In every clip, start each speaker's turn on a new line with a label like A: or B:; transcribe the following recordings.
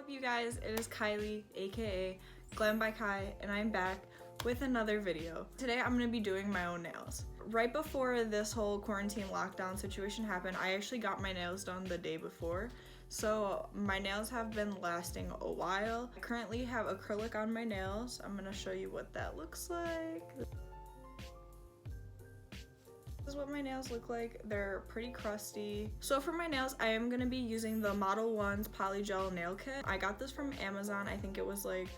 A: you guys? It is Kylie, aka Glam by Kai, and I'm back with another video. Today I'm going to be doing my own nails. Right before this whole quarantine lockdown situation happened, I actually got my nails done the day before. So my nails have been lasting a while. I currently have acrylic on my nails. I'm going to show you what that looks like. This is what my nails look like. They're pretty crusty. So for my nails, I am going to be using the Model 1's POLYGEL Nail Kit. I got this from Amazon. I think it was like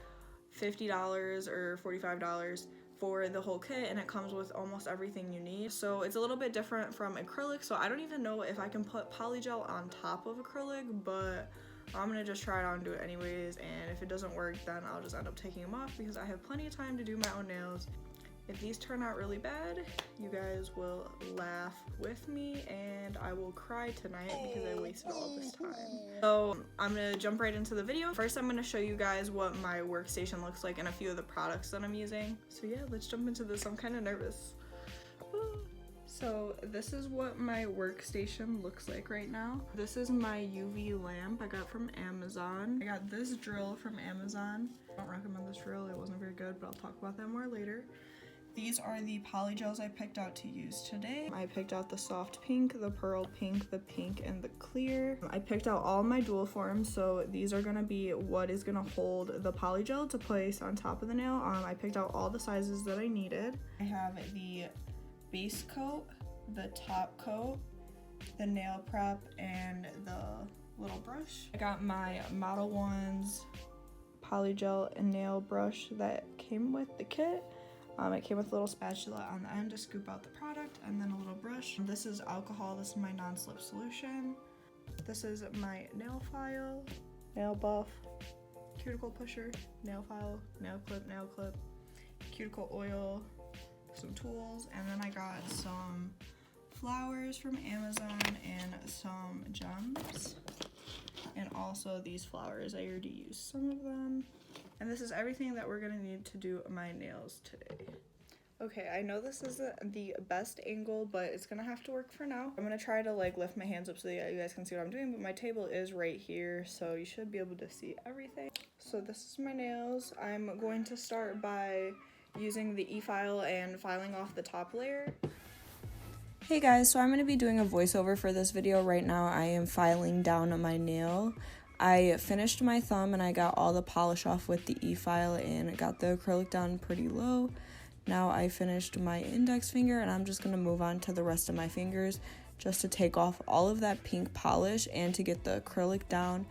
A: $50 or $45 for the whole kit, and it comes with almost everything you need. So it's a little bit different from acrylic, so I don't even know if I can put polygel on top of acrylic, but I'm gonna just try it out and do it anyways, and if it doesn't work, then I'll just end up taking them off because I have plenty of time to do my own nails. If these turn out really bad, you guys will laugh with me and I will cry tonight because I wasted all this time. So I'm gonna jump right into the video. First, I'm gonna show you guys what my workstation looks like and a few of the products that I'm using. So yeah, let's jump into this. I'm kind of nervous. So this is what my workstation looks like right now. This is my UV lamp I got from Amazon. I got this drill from Amazon. I don't recommend this drill, it wasn't very good, but I'll talk about that more later. These are the polygels I picked out to use today. I picked out the soft pink, the pearl pink, the pink, and the clear. I picked out all my dual forms, so these are gonna be what is gonna hold the polygel to place on top of the nail. I picked out all the sizes that I needed. I have the base coat, the top coat, the nail prep, and the little brush. I got my Model 1's polygel and nail brush that came with the kit. It came with a little spatula on the end to scoop out the product, and then a little brush. This is alcohol. This is my non-slip solution. This is my nail file, nail buff, cuticle pusher, nail file, nail clip, cuticle oil, some tools, and then I got some flowers from Amazon and some gems. And also these flowers, I already used some of them. And this is everything that we're gonna need to do my nails today. Okay, I know this isn't the best angle, but it's gonna have to work for now. I'm gonna try to like lift my hands up so that you guys can see what I'm doing, but my table is right here, so you should be able to see everything. So this is my nails. I'm going to start by using the e-file and filing off the top layer. Hey guys, so I'm going to be doing a voiceover for this video right now. I am filing down my nail. I finished my thumb and I got all the polish off with the e-file and got the acrylic down pretty low. Now I finished my index finger and I'm just going to move on to the rest of my fingers just to take off all of that pink polish and to get the acrylic down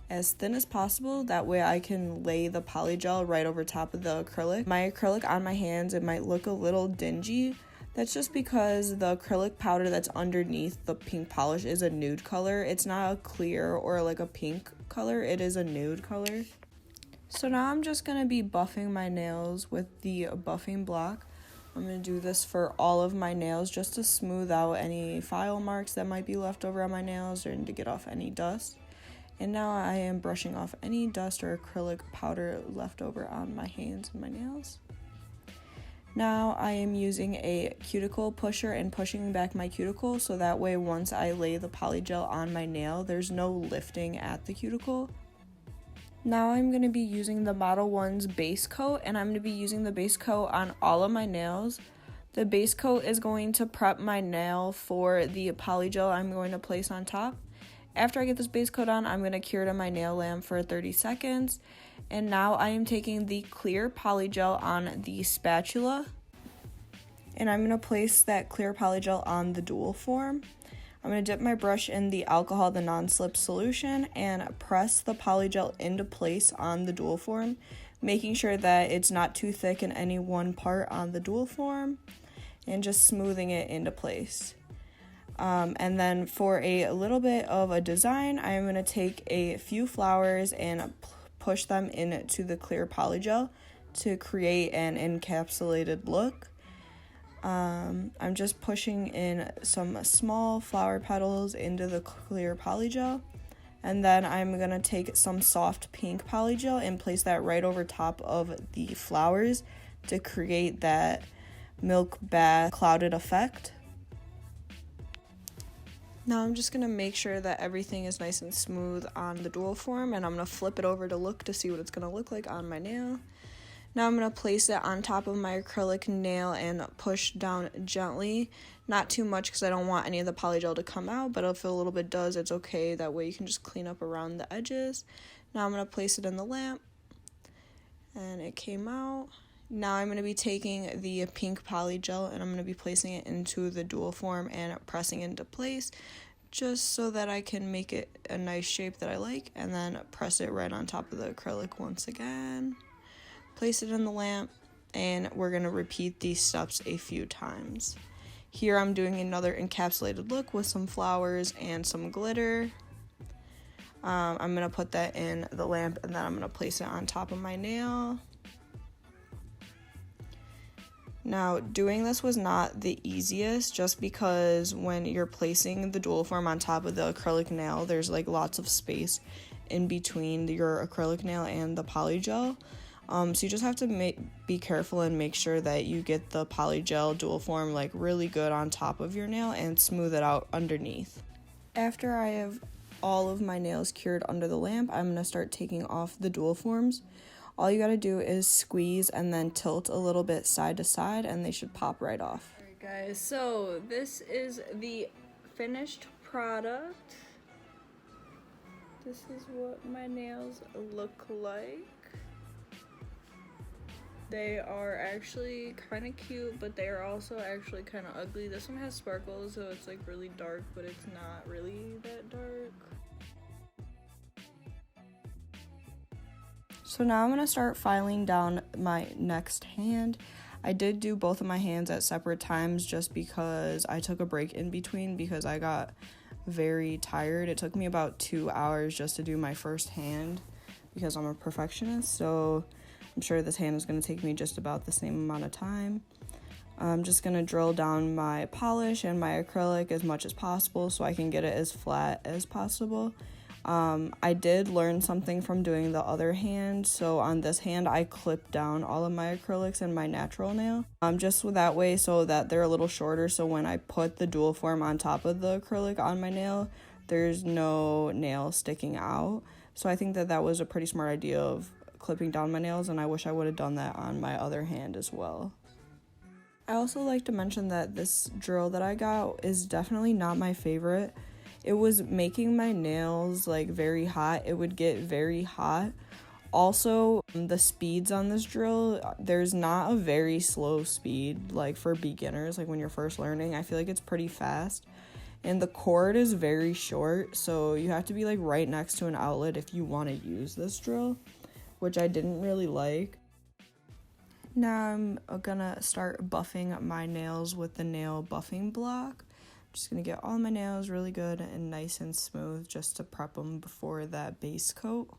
A: as thin as possible. That way I can lay the polygel right over top of the acrylic. My acrylic on my hands, it might look a little dingy. That's just because the acrylic powder that's underneath the pink polish is a nude color. It's not a clear or like a pink color, it is a nude color. So now I'm just going to be buffing my nails with the buffing block. I'm going to do this for all of my nails just to smooth out any file marks that might be left over on my nails or to get off any dust. And now I am brushing off any dust or acrylic powder left over on my hands and my nails. Now I am using a cuticle pusher and pushing back my cuticle so that way once I lay the polygel on my nail, there's no lifting at the cuticle. Now I'm going to be using the Model 1's base coat, and I'm going to be using the base coat on all of my nails. The base coat is going to prep my nail for the polygel I'm going to place on top. After I get this base coat on, I'm going to cure it on my nail lamp for 30 seconds. And now I am taking the clear polygel on the spatula. And I'm going to place that clear polygel on the dual form. I'm going to dip my brush in the alcohol, the non-slip solution, and press the polygel into place on the dual form, making sure that it's not too thick in any one part on the dual form, and just smoothing it into place. And then for a little bit of a design, I'm going to take a few flowers and push them into the clear polygel to create an encapsulated look. I'm just pushing in some small flower petals into the clear polygel. And then I'm going to take some soft pink polygel and place that right over top of the flowers to create that milk bath clouded effect. Now I'm just going to make sure that everything is nice and smooth on the dual form, and I'm going to flip it over to look to see what it's going to look like on my nail. Now I'm going to place it on top of my acrylic nail and push down gently. Not too much because I don't want any of the polygel to come out, but if a little bit does, it's okay. That way you can just clean up around the edges. Now I'm going to place it in the lamp, and it came out. Now I'm going to be taking the pink polygel and I'm going to be placing it into the dual form and pressing into place just so that I can make it a nice shape that I like, and then press it right on top of the acrylic once again. Place it in the lamp, and we're going to repeat these steps a few times. Here I'm doing another encapsulated look with some flowers and some glitter. I'm going to put that in the lamp, and then I'm going to place it on top of my nail. Now, doing this was not the easiest, just because when you're placing the dual form on top of the acrylic nail, there's like lots of space in between your acrylic nail and the polygel. So you just have to be careful and make sure that you get the polygel dual form like really good on top of your nail and smooth it out underneath. After I have all of my nails cured under the lamp, I'm going to start taking off the dual forms. All you gotta do is squeeze and then tilt a little bit side to side, and they should pop right off. Alright guys, so this is the finished product. This is what my nails look like. They are actually kind of cute, but they are also actually kind of ugly. This one has sparkles, so it's like really dark, but it's not really that dark. So now I'm going to start filing down my next hand. I did do both of my hands at separate times just because I took a break in between because I got very tired. It took me about 2 hours just to do my first hand because I'm a perfectionist, so I'm sure this hand is going to take me just about the same amount of time. I'm just going to drill down my polish and my acrylic as much as possible so I can get it as flat as possible. I did learn something from doing the other hand, so on this hand I clipped down all of my acrylics and my natural nail, just that way so that they're a little shorter, so when I put the dual form on top of the acrylic on my nail, there's no nail sticking out. So I think that that was a pretty smart idea of clipping down my nails, and I wish I would have done that on my other hand as well. I also like to mention that this drill that I got is definitely not my favorite. It was making my nails like very hot. It would get very hot. Also, the speeds on this drill, there's not a very slow speed like for beginners, like when you're first learning. I feel like it's pretty fast. And the cord is very short, so you have to be like right next to an outlet if you want to use this drill, which I didn't really like. Now I'm gonna start buffing my nails with the nail buffing block. Just gonna get all my nails really good and nice and smooth just to prep them before that base coat.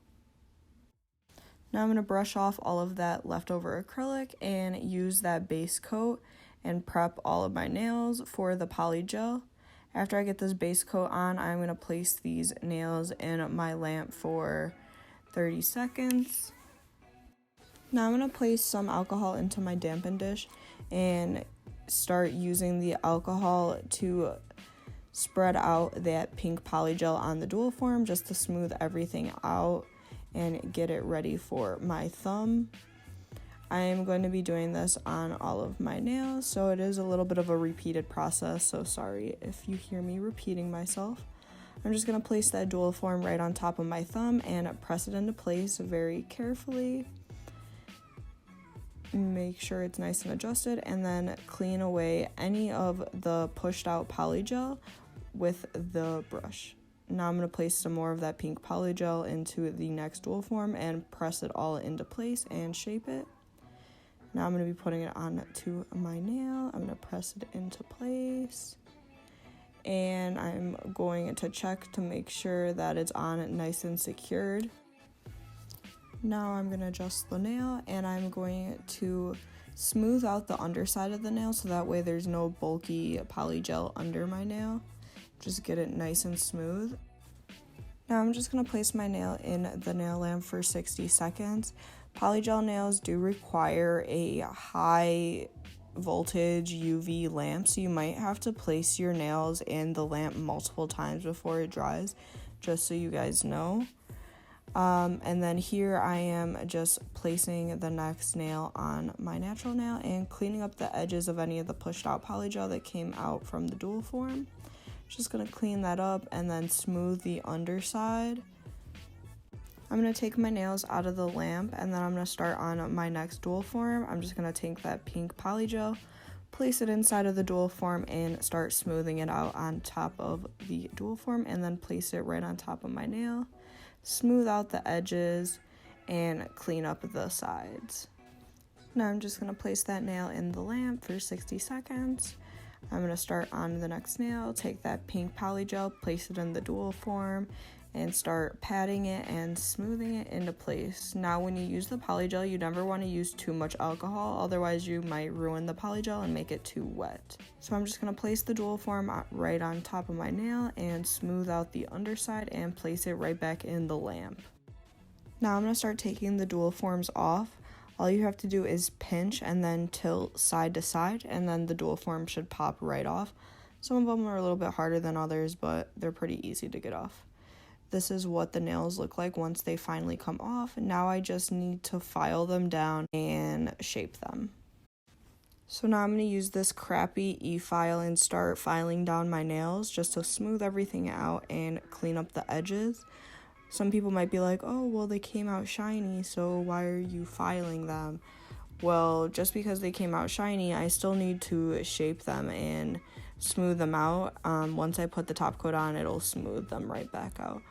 A: Now I'm gonna brush off all of that leftover acrylic and use that base coat and prep all of my nails for the polygel. After I get this base coat on, I'm gonna place these nails in my lamp for 30 seconds. Now I'm gonna place some alcohol into my dampen dish and start using the alcohol to spread out that pink polygel on the dual form just to smooth everything out and get it ready for my thumb. I am going to be doing this on all of my nails, so it is a little bit of a repeated process, so sorry if you hear me repeating myself. I'm just going to place that dual form right on top of my thumb and press it into place very carefully. Make sure it's nice and adjusted, and then clean away any of the pushed out polygel with the brush. Now I'm going to place some more of that pink polygel into the next dual form and press it all into place and shape it. Now I'm going to be putting it onto my nail. I'm going to press it into place, and I'm going to check to make sure that it's on nice and secured. Now I'm going to adjust the nail, and I'm going to smooth out the underside of the nail so that way there's no bulky polygel under my nail. Just get it nice and smooth. Now I'm just going to place my nail in the nail lamp for 60 seconds. Polygel nails do require a high voltage UV lamp, so you might have to place your nails in the lamp multiple times before it dries, just so you guys know. And then here I am just placing the next nail on my natural nail and cleaning up the edges of any of the pushed out polygel that came out from the dual form. Just gonna clean that up and then smooth the underside. I'm gonna take my nails out of the lamp and then I'm gonna start on my next dual form. I'm just gonna take that pink polygel, place it inside of the dual form and start smoothing it out on top of the dual form, and then place it right on top of my nail. Smooth out the edges and clean up the sides. Now I'm just going to place that nail in the lamp for 60 seconds. I'm going to start on the next nail, take that pink polygel, place it in the dual form, and start patting it and smoothing it into place. Now when you use the polygel, you never want to use too much alcohol, otherwise you might ruin the polygel and make it too wet. So I'm just going to place the dual form right on top of my nail and smooth out the underside and place it right back in the lamp. Now I'm going to start taking the dual forms off. All you have to do is pinch and then tilt side to side, and then the dual form should pop right off. Some of them are a little bit harder than others, but they're pretty easy to get off. This is what the nails look like once they finally come off. Now I just need to file them down and shape them. So now I'm going to use this crappy e-file and start filing down my nails just to smooth everything out and clean up the edges. Some people might be like, oh, well, they came out shiny, so why are you filing them? Well, just because they came out shiny, I still need to shape them and smooth them out. Once I put the top coat on, it'll smooth them right back out.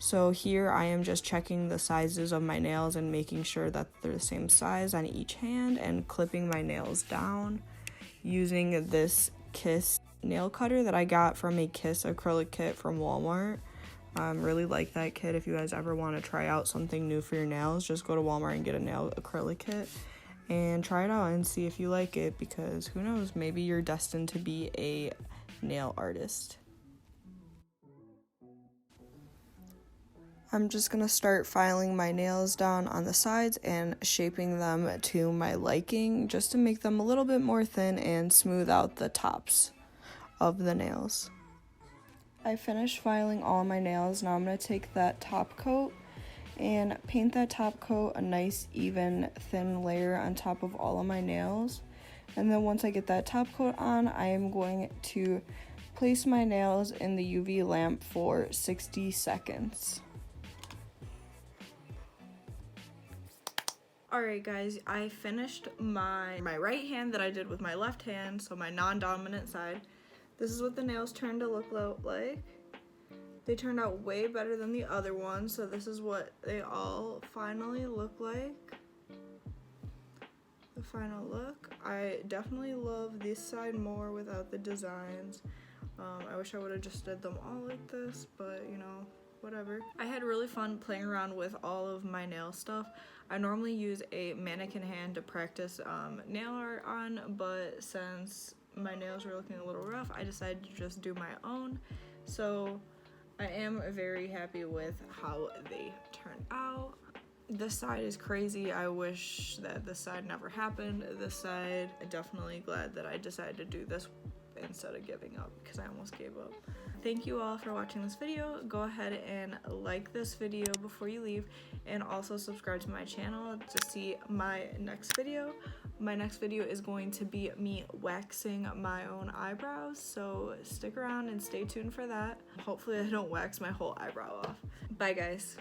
A: So here I am just checking the sizes of my nails and making sure that they're the same size on each hand and clipping my nails down using this Kiss nail cutter that I got from a Kiss acrylic kit from Walmart. Really like that kit. If you guys ever want to try out something new for your nails, just go to Walmart and get a nail acrylic kit and try it out and see if you like it, because who knows, maybe you're destined to be a nail artist. I'm just going to start filing my nails down on the sides and shaping them to my liking, just to make them a little bit more thin and smooth out the tops of the nails. I finished filing all my nails. Now I'm going to take that top coat and paint that top coat a nice even thin layer on top of all of my nails. And then once I get that top coat on, I am going to place my nails in the UV lamp for 60 seconds. Alright guys, I finished my right hand that I did with my left hand, so my non-dominant side. This is what the nails turned to look like. They turned out way better than the other ones, so this is what they all finally look like. The final look. I definitely love this side more without the designs. I wish I would have just did them all like this, but you know, whatever. I had really fun playing around with all of my nail stuff. I normally use a mannequin hand to practice nail art on, but since my nails were looking a little rough, I decided to just do my own. So I am very happy with how they turned out. This side is crazy. I wish that this side never happened. This side, I'm definitely glad that I decided to do this instead of giving up, because I almost gave up. Thank you all for watching this video. Go ahead and like this video before you leave, and also subscribe to my channel to see my next video. My next video is going to be me waxing my own eyebrows, so stick around and stay tuned for that. Hopefully I don't wax my whole eyebrow off. Bye guys.